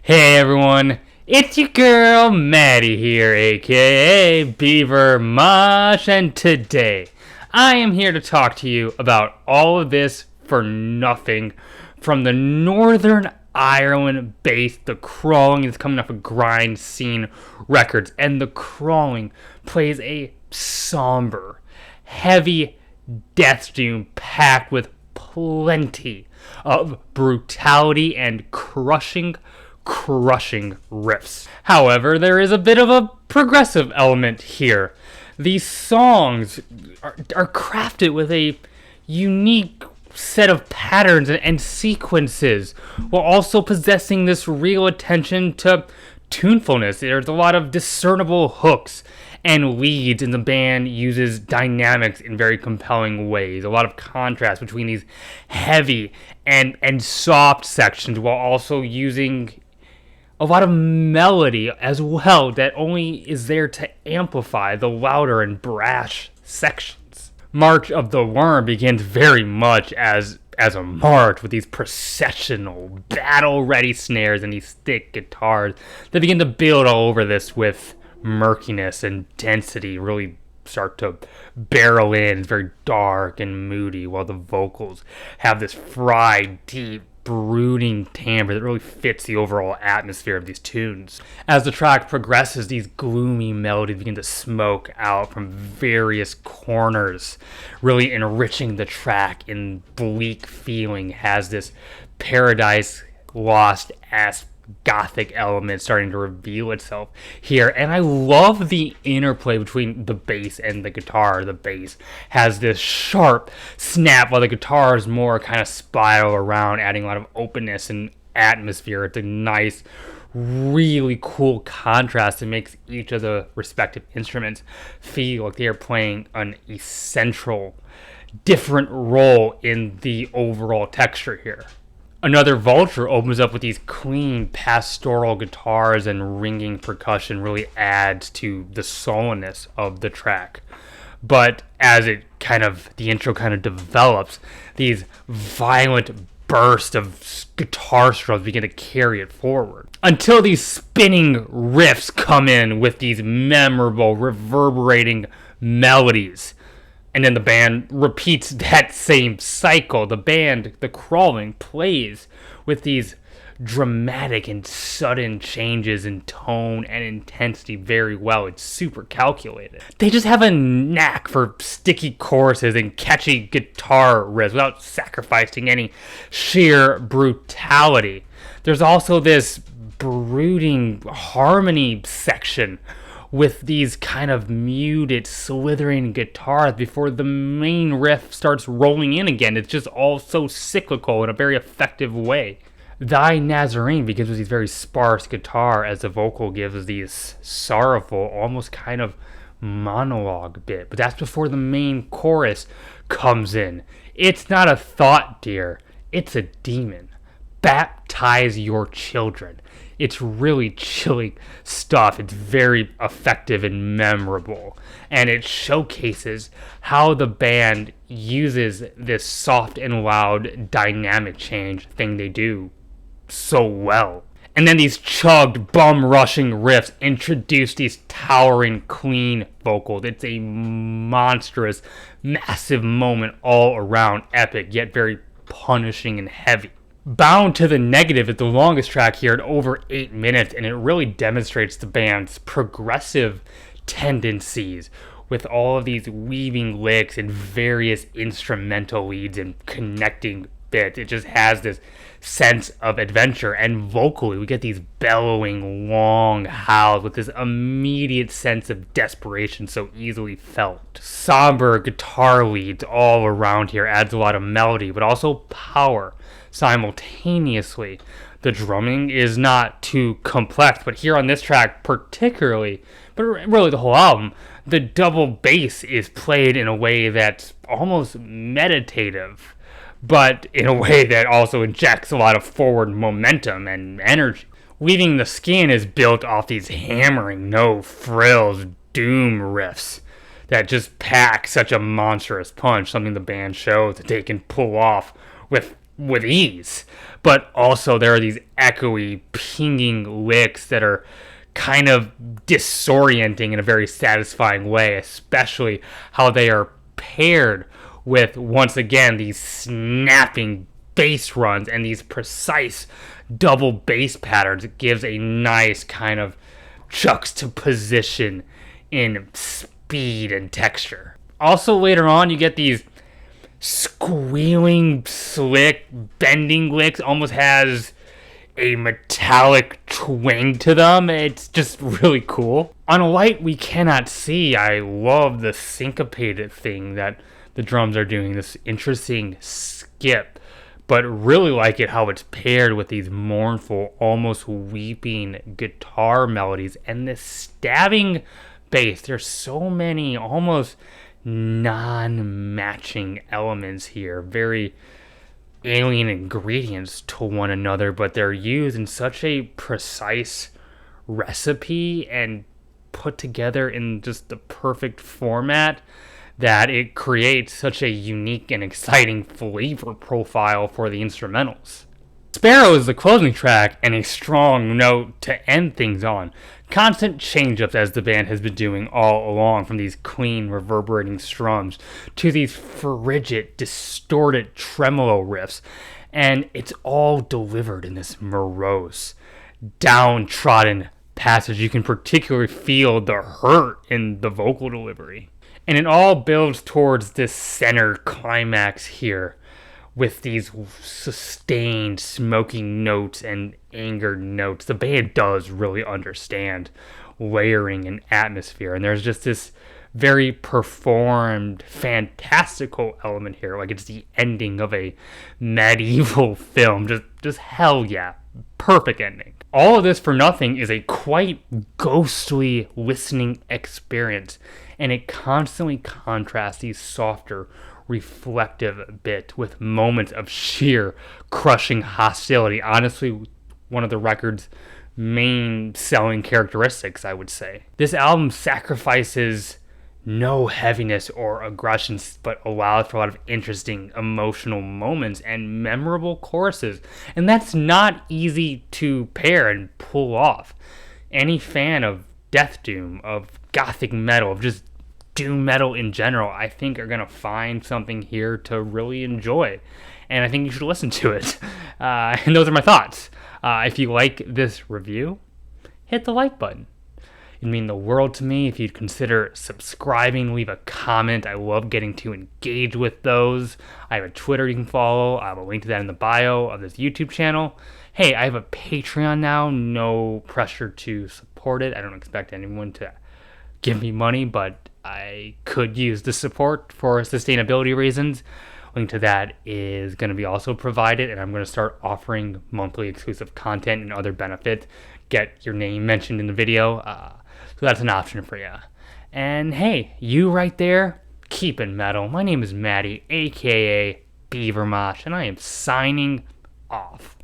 Hey everyone, it's your girl Maddie here, aka Beaver Mosh, and today I am here to talk to you about all of this for nothing from the Northern Ireland based The Crawling is coming off of Grind Scene Records, and The Crawling plays a somber, heavy death doom packed with plenty of brutality and crushing riffs. However, there is a bit of a progressive element here. These songs are crafted with a unique set of patterns and sequences while also possessing this real attention to tunefulness. There's a lot of discernible hooks and leads, and the band uses dynamics in very compelling ways. A lot of contrast between these heavy and soft sections while also using a lot of melody as well that only is there to amplify the louder and brash sections. March of the Worm begins very much as a march with these processional, battle-ready snares and these thick guitars that begin to build all over this with murkiness and density, really start to barrel in. It's very dark and moody, while the vocals have this fried, deep, brooding timbre that really fits the overall atmosphere of these tunes. As the track progresses, these gloomy melodies begin to smoke out from various corners, really enriching the track in bleak feeling. Has this Paradise Lost-esque gothic element starting to reveal itself here, and I love the interplay between the bass and the guitar. The bass has this sharp snap while the guitar is more kind of spiral around, adding a lot of openness and atmosphere. It's a nice, really cool contrast that makes each of the respective instruments feel like they are playing an essential different role in the overall texture here. Another Vulture opens up with these clean pastoral guitars, and ringing percussion really adds to the sullenness of the track. But as the intro kind of develops, these violent bursts of guitar strums begin to carry it forward, until these spinning riffs come in with these memorable, reverberating melodies. And then the band repeats that same cycle. The band, The Crawling, plays with these dramatic and sudden changes in tone and intensity very well. It's super calculated. They just have a knack for sticky choruses and catchy guitar riffs without sacrificing any sheer brutality. There's also this brooding harmony section with these kind of muted, slithering guitars before the main riff starts rolling in again. It's just all so cyclical in a very effective way. Thy Nazarene begins with these very sparse guitar as the vocal gives these sorrowful, almost kind of monologue bit. But that's before the main chorus comes in. It's not a thought, dear. It's a demon. Baptize your children. It's really chilly stuff. It's very effective and memorable. And it showcases how the band uses this soft and loud dynamic change thing they do so well. And then these chugged, bum-rushing riffs introduce these towering, clean vocals. It's a monstrous, massive moment all around, epic, yet very punishing and heavy. Bound to the Negative is the longest track here at over 8 minutes, and it really demonstrates the band's progressive tendencies with all of these weaving licks and various instrumental leads and connecting bits. It just has this sense of adventure, and vocally we get these bellowing long howls with this immediate sense of desperation so easily felt. Somber guitar leads all around here adds a lot of melody but also power simultaneously. The drumming is not too complex, but here on this track particularly, but really the whole album, the double bass is played in a way that's almost meditative, but in a way that also injects a lot of forward momentum and energy. Weaving the Skin is built off these hammering, no frills, doom riffs that just pack such a monstrous punch, something the band shows that they can pull off with with ease. But also there are these echoey, pinging licks that are kind of disorienting in a very satisfying way, especially how they are paired with, once again, these snapping bass runs and these precise double bass patterns. It gives a nice kind of juxtaposition in speed and texture. Also, later on, you get these squealing, slick, bending licks. Almost has a metallic twang to them. It's just really cool. On a light we cannot see, I love the syncopated thing that the drums are doing, this interesting skip, but really like it how it's paired with these mournful, almost weeping guitar melodies and this stabbing bass. There's so many almost non-matching elements here, very alien ingredients to one another, but they're used in such a precise recipe and put together in just the perfect format that it creates such a unique and exciting flavor profile for the instrumentals. Sparrow is the closing track and a strong note to end things on. Constant change-ups as the band has been doing all along, from these clean, reverberating strums to these frigid, distorted tremolo riffs, and it's all delivered in this morose, downtrodden passage. You can particularly feel the hurt in the vocal delivery. And it all builds towards this center climax here, with these sustained smoking notes and angered notes. The band does really understand layering and atmosphere, and there's just this very performed, fantastical element here, like it's the ending of a medieval film. Just hell yeah, perfect ending. All of this for nothing is a quite ghostly listening experience, and it constantly contrasts these softer, reflective bit with moments of sheer crushing hostility. Honestly, one of the record's main selling characteristics, I would say. This album sacrifices no heaviness or aggression, but allows for a lot of interesting emotional moments and memorable choruses. And that's not easy to pair and pull off. Any fan of death doom, of gothic metal, of just doom metal in general, I think are going to find something here to really enjoy. And I think you should listen to it. And those are my thoughts. If you like this review, hit the like button. It'd mean the world to me if you'd consider subscribing, leave a comment. I love getting to engage with those. I have a Twitter you can follow. I have a link to that in the bio of this YouTube channel. Hey, I have a Patreon now. No pressure to support it. I don't expect anyone to give me money, but I could use the support for sustainability reasons. Link to that is going to be also provided, and I'm going to start offering monthly exclusive content and other benefits. Get your name mentioned in the video, so that's an option for you. And hey, you right there, keep it metal. My name is Maddie, aka Beavermosh, and I am signing off.